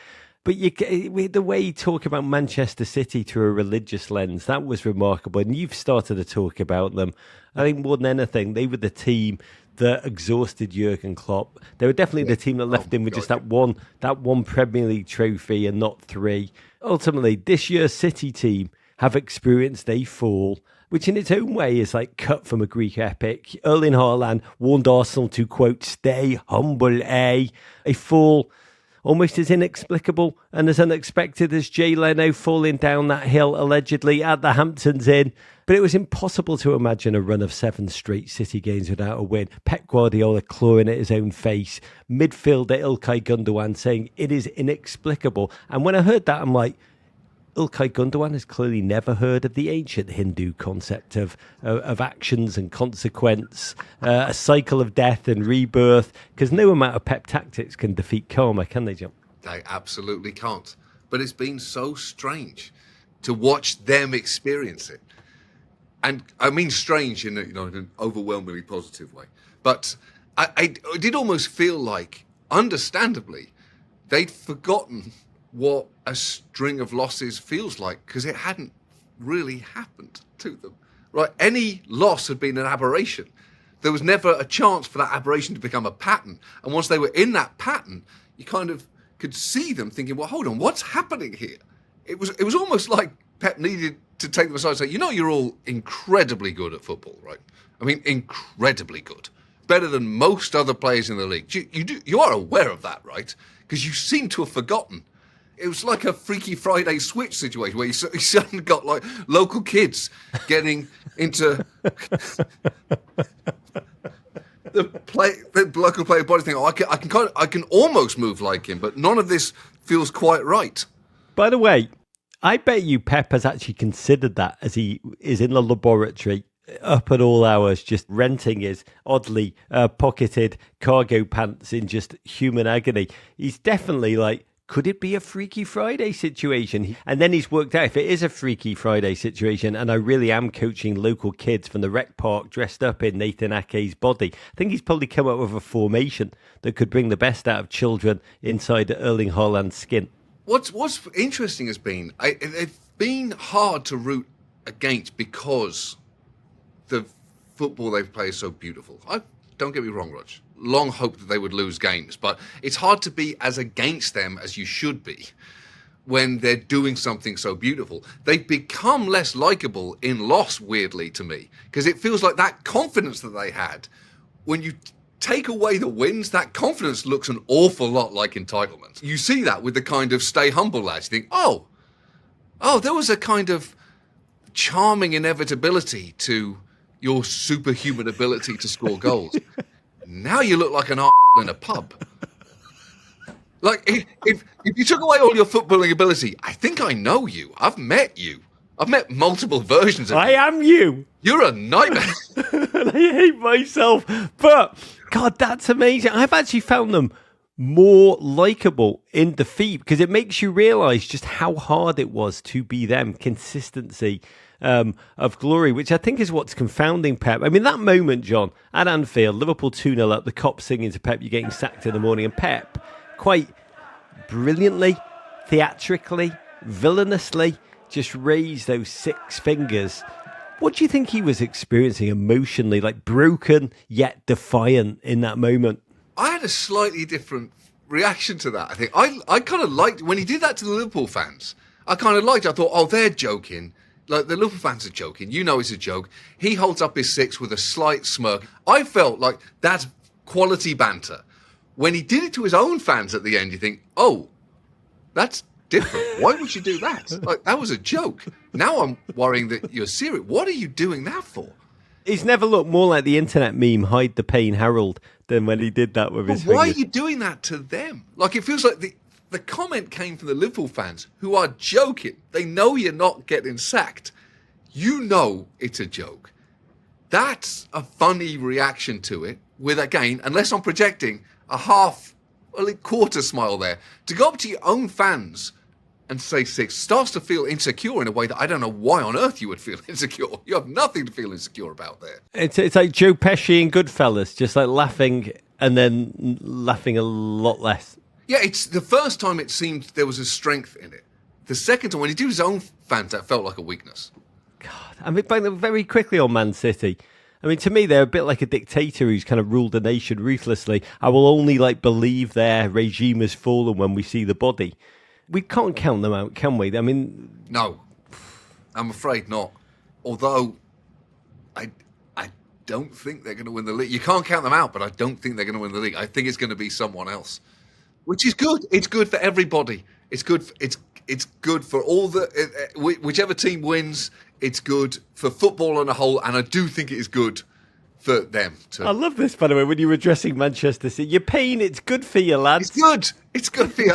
But the way you talk about Manchester City through a religious lens, that was remarkable. And you've started to talk about them. I think more than anything, they were the team that exhausted Jurgen Klopp. They were definitely the team that left him with just that one Premier League trophy and not three. Ultimately, this year's City team have experienced a fall, which in its own way is like cut from a Greek epic. Erling Haaland warned Arsenal to, quote, stay humble, a fall almost as inexplicable and as unexpected as Jay Leno falling down that hill allegedly at the Hamptons Inn. But it was impossible to imagine a run of 7 straight City games without a win. Pep Guardiola clawing at his own face. Midfielder Ilkay Gundogan saying it is inexplicable. And when I heard that, I'm like, Ilkay Gundogan has clearly never heard of the ancient Hindu concept of actions and consequence, a cycle of death and rebirth, because no amount of pep tactics can defeat karma, can they, John? They absolutely can't. But it's been so strange to watch them experience it. And I mean strange in an overwhelmingly positive way. But I did almost feel like, understandably, they'd forgotten what a string of losses feels like, because it hadn't really happened to them, right? Any loss had been an aberration. There was never a chance for that aberration to become a pattern. And once they were in that pattern, you kind of could see them thinking, well, hold on, what's happening here? It was almost like Pep needed to take them aside and say, you're all incredibly good at football, right? I mean, incredibly good. Better than most other players in the league. You are aware of that, right? Because you seem to have forgotten. It was like a Freaky Friday switch situation where you suddenly got like local kids getting into the local player body thing. I can almost move like him, but none of this feels quite right. By the way, I bet you Pep has actually considered that as he is in the laboratory up at all hours, just renting his oddly pocketed cargo pants in just human agony. He's definitely like, could it be a Freaky Friday situation? And then he's worked out if it is a Freaky Friday situation and I really am coaching local kids from the rec park dressed up in Nathan Ake's body, I think he's probably come up with a formation that could bring the best out of children inside Erling Haaland's skin. What's interesting has been, it's been hard to root against because the football they've played is so beautiful. Don't get me wrong, Rog. Long hoped that they would lose games, but it's hard to be as against them as you should be when they're doing something so beautiful. They've become less likable in loss, weirdly, to me, because it feels like that confidence that they had, when you take away the wins, that confidence looks an awful lot like entitlement. You see that with the kind of stay humble lads. You think, oh, there was a kind of charming inevitability to your superhuman ability to score goals. Now you look like an in a pub. Like, if you took away all your footballing ability, I think I know you. I've met you. I've met multiple versions of you. I am you. You're a nightmare. And I hate myself. But, God, that's amazing. I've actually found them more likable in defeat because it makes you realise just how hard it was to be them. Consistency of glory, which I think is what's confounding Pep. I mean, that moment, John, at Anfield, Liverpool 2-0 up, the cops singing to Pep, you're getting sacked in the morning, and Pep, quite brilliantly, theatrically, villainously, just raised those 6 fingers. What do you think he was experiencing emotionally, like broken yet defiant in that moment? I had a slightly different reaction to that, I think. I kind of liked, when he did that to the Liverpool fans, I kind of liked it. I thought, oh, they're joking. Like, the Liverpool fans are joking. You know it's a joke. He holds up his 6 with a slight smirk. I felt like that's quality banter. When he did it to his own fans at the end, you think, oh, that's different. Why would you do that? Like, that was a joke. Now I'm worrying that you're serious. What are you doing that for? He's never looked more like the internet meme, Hide the Pain Harold, than when he did that with his fingers. Why are you doing that to them? Like, it feels like the comment came from the Liverpool fans who are joking. They know you're not getting sacked. You know it's a joke. That's a funny reaction to it with, again, unless I'm projecting, a quarter smile there. To go up to your own fans and say 6 starts to feel insecure in a way that I don't know why on earth you would feel insecure. You have nothing to feel insecure about there. It's like Joe Pesci in Goodfellas, just like laughing and then laughing a lot less. Yeah, it's the first time it seemed there was a strength in it. The second time, when he did his own fans, that felt like a weakness. God, I mean, but very quickly on Man City. I mean, to me, they're a bit like a dictator who's kind of ruled the nation ruthlessly. I will only believe their regime has fallen when we see the body. We can't count them out, can we? I mean, no, I'm afraid not. Although, I don't think they're going to win the league. You can't count them out, but I don't think they're going to win the league. I think it's going to be someone else, which is good. It's good for everybody. It's good. It's good for all whichever team wins. It's good for football on a whole, and I do think it is good for them too. I love this, by the way, when you were addressing Manchester City. Your pain, it's good for you, lads. It's good. It's good for you.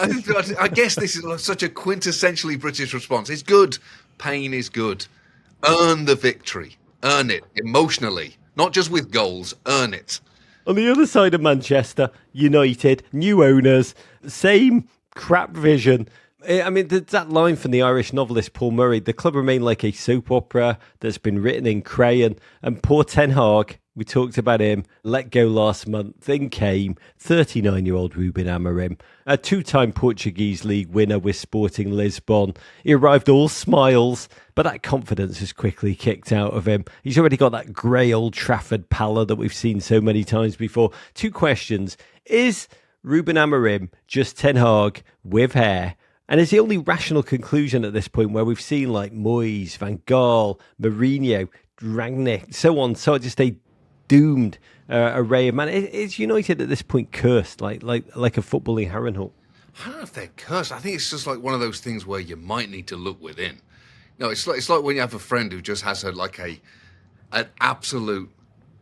I guess this is such a quintessentially British response. It's good. Pain is good. Earn the victory. Earn it emotionally, not just with goals. Earn it. On the other side of Manchester, United, new owners, same crap vision. I mean, that line from the Irish novelist Paul Murray, the club remained like a soap opera that's been written in crayon. And poor Ten Hag, we talked about him, let go last month. In came 39-year-old Ruben Amorim, a two-time Portuguese league winner with Sporting Lisbon. He arrived all smiles, but that confidence has quickly kicked out of him. He's already got that grey Old Trafford pallor that we've seen so many times before. Two questions. Is Ruben Amorim just Ten Hag with hair? And it's the only rational conclusion at this point where we've seen like Moyes, Van Gaal, Mourinho, Rangnick, so on, so just a doomed array of man. Is United at this point cursed, like a footballing Harrenhal? I don't know if they're cursed. I think it's just like one of those things where you might need to look within. No, it's like when you have a friend who just has an absolute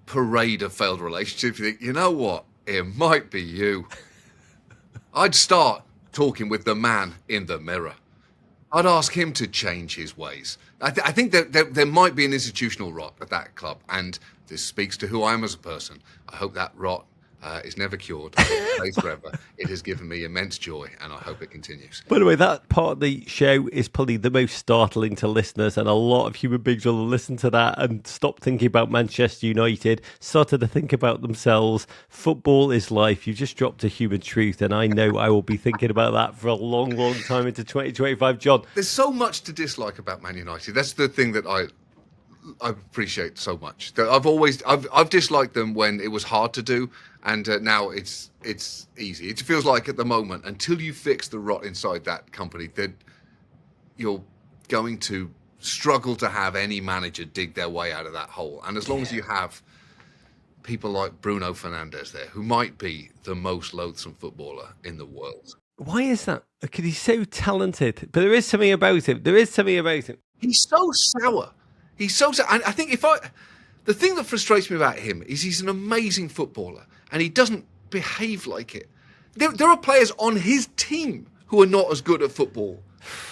parade of failed relationships. You think, you know what? It might be you. I'd start talking with the man in the mirror. I'd ask him to change his ways. I think that there might be an institutional rot at that club, and this speaks to who I am as a person. I hope that rot is never cured, stays forever. It has given me immense joy, and I hope it continues. By the way, that part of the show is probably the most startling to listeners, and a lot of human beings will listen to that and stop thinking about Manchester United, started to think about themselves. Football is life. You've just dropped a human truth, and I know I will be thinking about that for a long, long time into 2025. John? There's so much to dislike about Man United. That's the thing that I appreciate so much. I've disliked them when it was hard to do, and now it's easy. It feels like at the moment, until you fix the rot inside that company, that you're going to struggle to have any manager dig their way out of that hole. And as long as you have people like Bruno Fernandes there, who might be the most loathsome footballer in the world. Why is that? Because he's so talented, but there is something about him. He's so sour. And I think the thing that frustrates me about him is he's an amazing footballer and he doesn't behave like it. There are players on his team who are not as good at football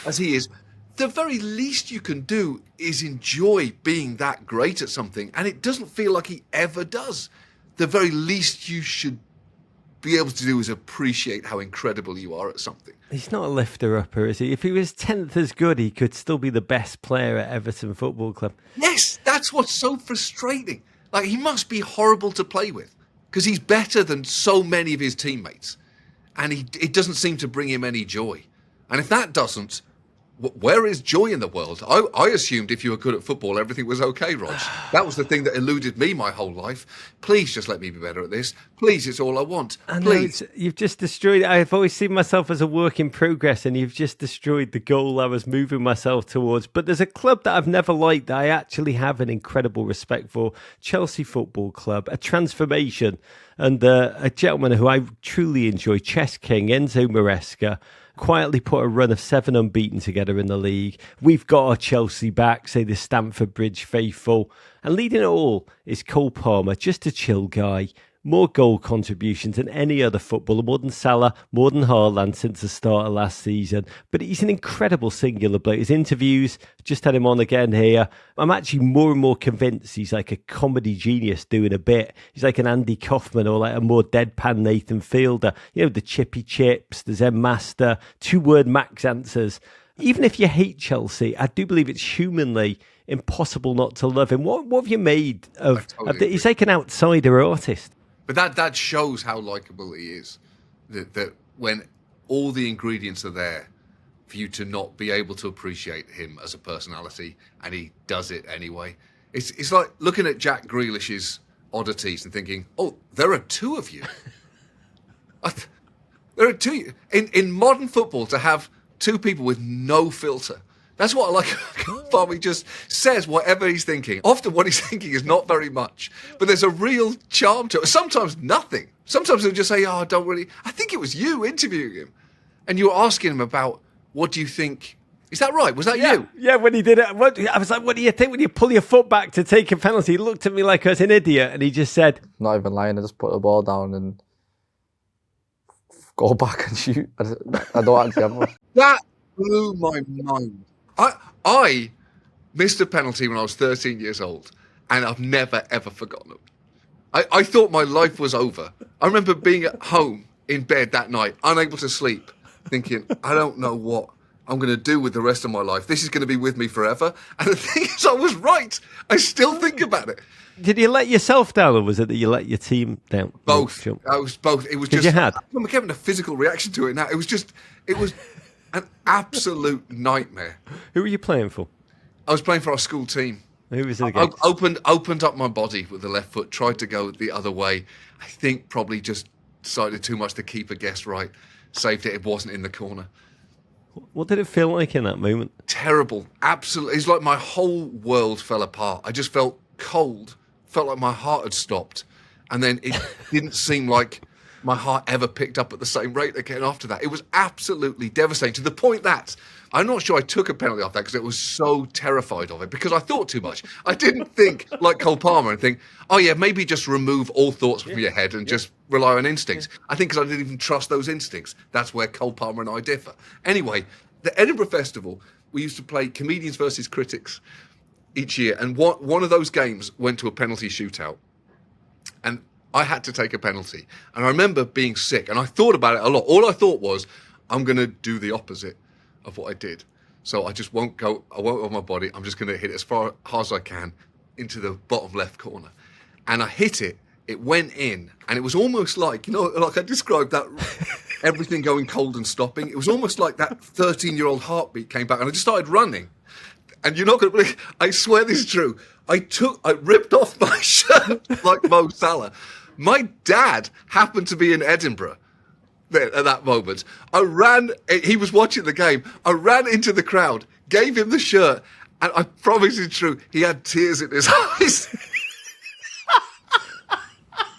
as he is. The very least you can do is enjoy being that great at something, and it doesn't feel like he ever does. The very least you should be able to do is appreciate how incredible you are at something. He's not a lifter-upper, is he? If he was 10th as good, he could still be the best player at Everton Football Club. Yes, that's what's so frustrating. Like, he must be horrible to play with because he's better than so many of his teammates, and it doesn't seem to bring him any joy. And if that doesn't, where is joy in the world? I assumed if you were good at football, everything was okay, Rog. That was the thing that eluded me my whole life. Please just let me be better at this. Please, it's all I want. Please. You've just destroyed it. I've always seen myself as a work in progress, and you've just destroyed the goal I was moving myself towards. But there's a club that I've never liked that I actually have an incredible respect for. Chelsea Football Club, a transformation. And a gentleman who I truly enjoy, Chess King, Enzo Maresca, quietly put a run of 7 unbeaten together in the league. We've got our Chelsea back, say the Stamford Bridge faithful. And leading it all is Cole Palmer, just a chill guy. More goal contributions than any other footballer, more than Salah, more than Haaland since the start of last season. But he's an incredible singular bloke. His interviews, just had him on again here. I'm actually more and more convinced he's like a comedy genius doing a bit. He's like an Andy Kaufman or like a more deadpan Nathan Fielder. You know, the chippy chips, the Zen Master, 2-word max answers. Even if you hate Chelsea, I do believe it's humanly impossible not to love him. What have you made of he's like an outsider artist. But that shows how likable he is. That when all the ingredients are there for you to not be able to appreciate him as a personality, and he does it anyway. It's like looking at Jack Grealish's oddities and thinking, oh, there are two of you. There are two. In modern football, to have two people with no filter. That's what I like. Barmy just says whatever he's thinking. Often what he's thinking is not very much, but there's a real charm to it. Sometimes nothing. Sometimes he'll just say, I don't really... I think it was you interviewing him. And you were asking him about, what do you think... Is that right? Was that you? Yeah, when he did it. I was like, what do you think when you pull your foot back to take a penalty? He looked at me like I was an idiot, and he just said... Not even lying, I just put the ball down and go back and shoot. I don't actually have one. That blew my mind. I missed a penalty when I was 13 years old, and I've never, ever forgotten it. I thought my life was over. I remember being at home in bed that night, unable to sleep, thinking, I don't know what I'm going to do with the rest of my life. This is going to be with me forever. And the thing is, I was right. I still think about it. Did you let yourself down, or was it that you let your team down? Both. I was both. It was just... You had? I'm having a physical reaction to it now. It was an absolute nightmare. Who were you playing for? I was playing for our school team. Who was it against? Opened up my body with the left foot, tried to go the other way. I think probably just decided too much to keep a guess right. Saved it. It wasn't in the corner. What did it feel like in that moment? Terrible. Absolutely. It's like my whole world fell apart. I just felt cold. Felt like my heart had stopped. And then it didn't seem like my heart ever picked up at the same rate again after that. It was absolutely devastating, to the point that I'm not sure I took a penalty off that because it was so terrified of it, because I thought too much. I didn't think like Cole Palmer and think, oh yeah, maybe just remove all thoughts from your head and just rely on instincts. I think because I didn't even trust those instincts. That's where Cole Palmer and I differ. Anyway, the Edinburgh Festival, we used to play comedians versus critics each year, and one of those games went to a penalty shootout. And I had to take a penalty. And I remember being sick, and I thought about it a lot. All I thought was, I'm going to do the opposite of what I did. So I won't on my body. I'm just going to hit it as far as I can into the bottom left corner. And I hit it. It went in, and it was almost like, like I described that, everything going cold and stopping. It was almost like that 13-year-old heartbeat came back, and I just started running. And you're not going to believe, I swear this is true. I ripped off my shirt like Mo Salah. My dad happened to be in Edinburgh at that moment. He was watching the game. I ran into the crowd, gave him the shirt, and I promise it's true, he had tears in his eyes.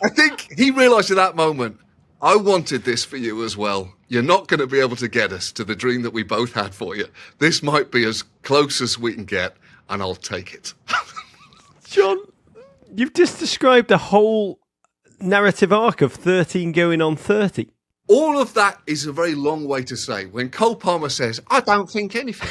I think he realised at that moment, I wanted this for you as well. You're not going to be able to get us to the dream that we both had for you. This might be as close as we can get, and I'll take it. John, you've just described a whole narrative arc of 13 going on 30. All of that is a very long way to say. When Cole Palmer says, I don't think anything.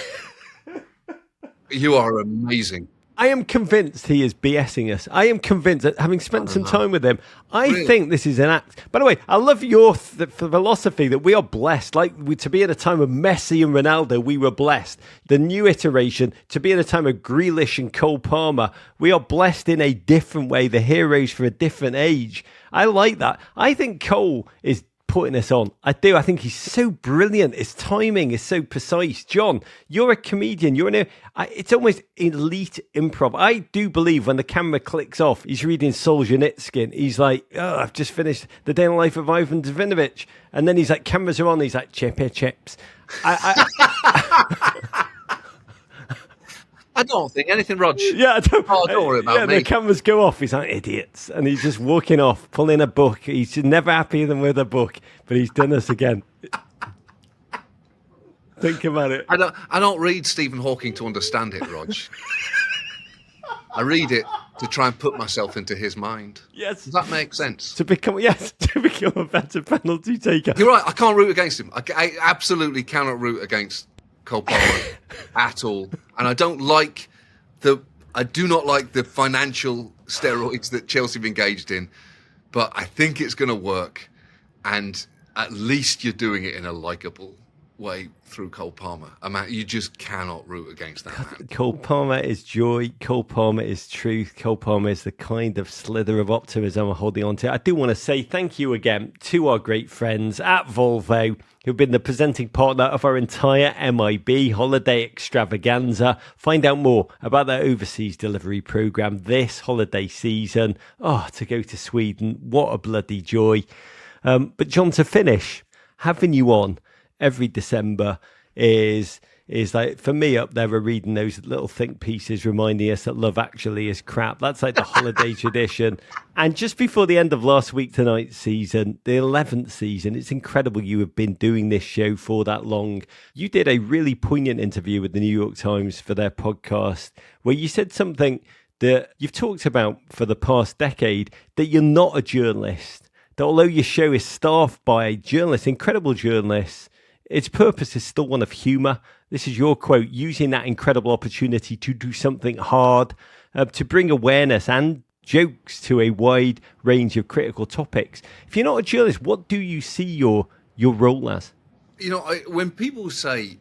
You are amazing. I am convinced he is BSing us. I am convinced that, having spent some time with him, I think this is an act. By the way, I love your philosophy that we are blessed. To be at a time of Messi and Ronaldo, we were blessed. The new iteration, to be at a time of Grealish and Cole Palmer, we are blessed in a different way. The heroes for a different age. I like that. I think Cole is putting us on. I do. I think he's so brilliant. His timing is so precise. John, you're a comedian. It's almost elite improv. I do believe when the camera clicks off, he's reading Solzhenitsyn. He's like, oh, I've just finished The Day in the Life of Ivan Devinovich. And then he's like, cameras are on. He's like, chips. I don't think anything, Rog. Yeah, don't worry about me. The cameras go off. He's like, idiots. And he's just walking off, pulling a book. He's never happier than with a book, but he's done this again. Think about it. I don't read Stephen Hawking to understand it, Rog. I read it to try and put myself into his mind. Yes. Does that make sense? To become a better penalty taker. You're right. I can't root against him. I absolutely cannot root against Cole Palmer at all. And I do not like the financial steroids that Chelsea have engaged in, but I think it's going to work, and at least you're doing it in a likeable way through Cole Palmer. I mean, you just cannot root against that man. Cole Palmer is joy. Cole Palmer is truth. Cole Palmer is the kind of slither of optimism I'm holding on to. I do want to say thank you again to our great friends at Volvo, who've been the presenting partner of our entire MIB holiday extravaganza. Find out more about their overseas delivery program this holiday season. Oh, to go to Sweden, what a bloody joy. But John, to finish, having you on every December is like, for me, up there, we're reading those little think pieces reminding us that Love Actually is crap. That's like the holiday tradition. And just before the end of last week tonight's season, the 11th season, it's incredible you have been doing this show for that long. You did a really poignant interview with the New York Times for their podcast where you said something that you've talked about for the past decade, that you're not a journalist, that although your show is staffed by journalists, incredible journalists, its purpose is still one of humour. This is your quote, using that incredible opportunity to do something hard, to bring awareness and jokes to a wide range of critical topics. If you're not a journalist, what do you see your role as? You know, when people say,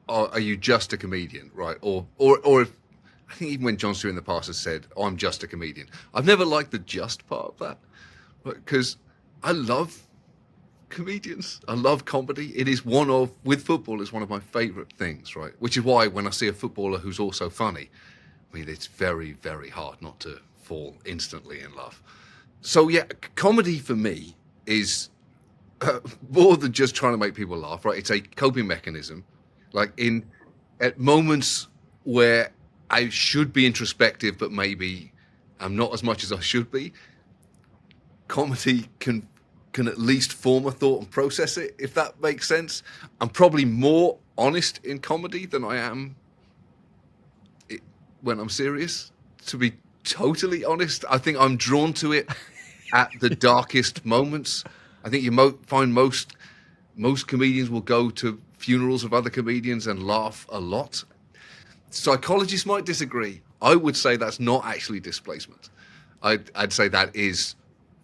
oh, are you just a comedian, right? Or if, I think even when Jon Stewart in the past has said, oh, I'm just a comedian. I've never liked the just part of that, because I love comedians. I love comedy. It is with football, it's one of my favourite things, right? Which is why when I see a footballer who's also funny, I mean, it's very, very hard not to fall instantly in love. So yeah, comedy for me is more than just trying to make people laugh, right? It's a coping mechanism. Like at moments where I should be introspective, but maybe I'm not as much as I should be, comedy can at least form a thought and process it, if that makes sense. I'm probably more honest in comedy than I am when I'm serious, to be totally honest. I think I'm drawn to it at the darkest moments. I think you find most comedians will go to funerals of other comedians and laugh a lot. Psychologists might disagree. I would say that's not actually displacement. I'd say that is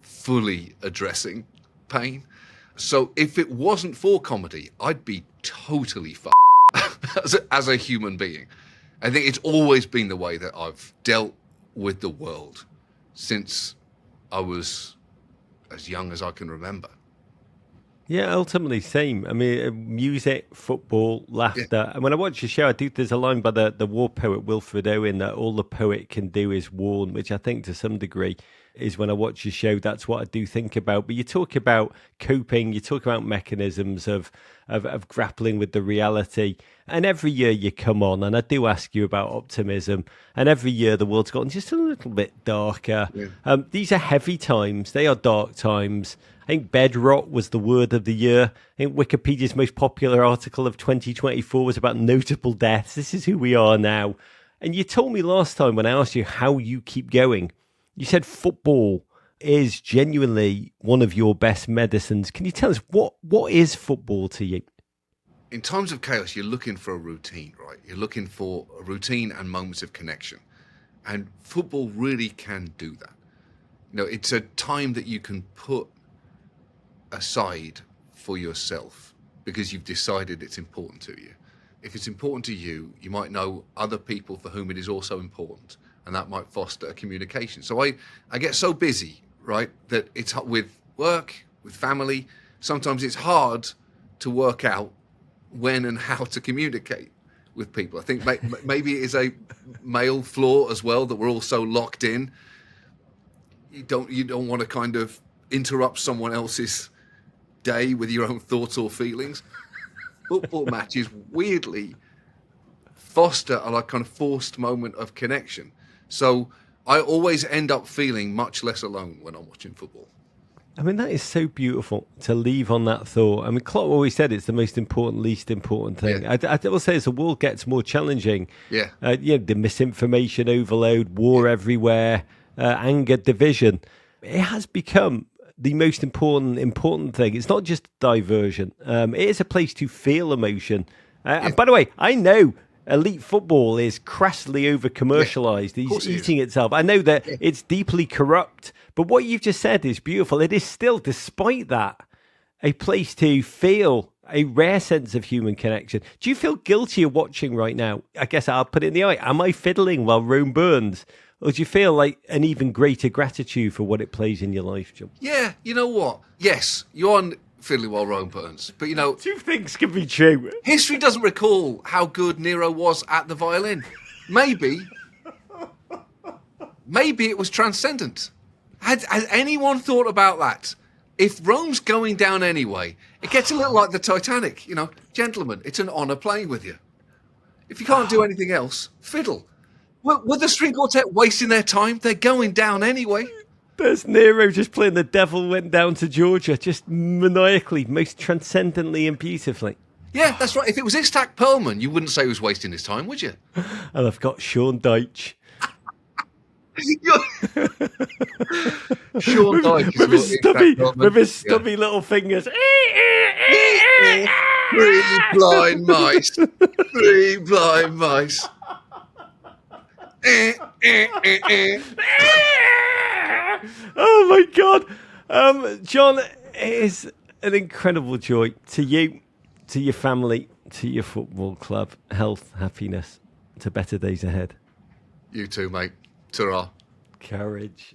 fully addressing pain. So if it wasn't for comedy, I'd be totally as a human being. I think it's always been the way that I've dealt with the world since I was as young as I can remember. Yeah, ultimately same. I mean, music, football, laughter. Yeah. And when I watch your show, there's a line by the war poet Wilfred Owen that all the poet can do is warn, which I think to some degree is when I watch your show, that's what I do think about. But you talk about coping, you talk about mechanisms of grappling with the reality. And every year you come on, and I do ask you about optimism. And every year the world's gotten just a little bit darker. Yeah. These are heavy times. They are dark times. I think bedrot was the word of the year. I think Wikipedia's most popular article of 2024 was about notable deaths. This is who we are now. And you told me last time when I asked you how you keep going, you said football is genuinely one of your best medicines. Can you tell us what is football to you? In times of chaos, you're looking for a routine, right? You're looking for a routine and moments of connection. And football really can do that. You know, it's a time that you can put aside for yourself because you've decided it's important to you. If it's important to you, you might know other people for whom it is also important, and that might foster a communication. So I get so busy, right, that it's with work, with family. Sometimes it's hard to work out when and how to communicate with people. I think maybe it is a male flaw as well, that we're all so locked in. You don't want to kind of interrupt someone else's day with your own thoughts or feelings. Football matches weirdly foster a like kind of forced moment of connection. So I always end up feeling much less alone when I'm watching football. I mean, that is so beautiful to leave on that thought. I mean, Klopp always said it's the most important, least important thing. Yeah. I will say as the world gets more challenging, the misinformation overload, war everywhere, anger, division, it has become the most important thing. It's not just diversion. It is a place to feel emotion. And by the way, I know elite football is crassly over-commercialised. It's eating itself. I know that it's deeply corrupt, but what you've just said is beautiful. It is still, despite that, a place to feel a rare sense of human connection. Do you feel guilty of watching right now? I guess I'll put it in the eye. Am I fiddling while Rome burns? Or do you feel like an even greater gratitude for what it plays in your life, John? Yeah, you know what? Yes, you're on fiddling while Rome burns. But, Two things can be true. history doesn't recall how good Nero was at the violin. Maybe it was transcendent. Has anyone thought about that? If Rome's going down anyway, it gets a little like the Titanic. Gentlemen, it's an honour playing with you. If you can't do anything else, fiddle. Were the string quartet wasting their time? They're going down anyway. There's Nero just playing The Devil Went Down to Georgia, just maniacally, most transcendently and beautifully. Yeah, that's right. If it was Isaac Perlman, you wouldn't say he was wasting his time, would you? And I've got Sean Deitch. Sean Dyche with his stubby little fingers. Three blind mice. Three blind mice. Oh my God. John, it is an incredible joy to you, to your family, to your football club. Health, happiness, to better days ahead. You too, mate. Ta-ra. Courage.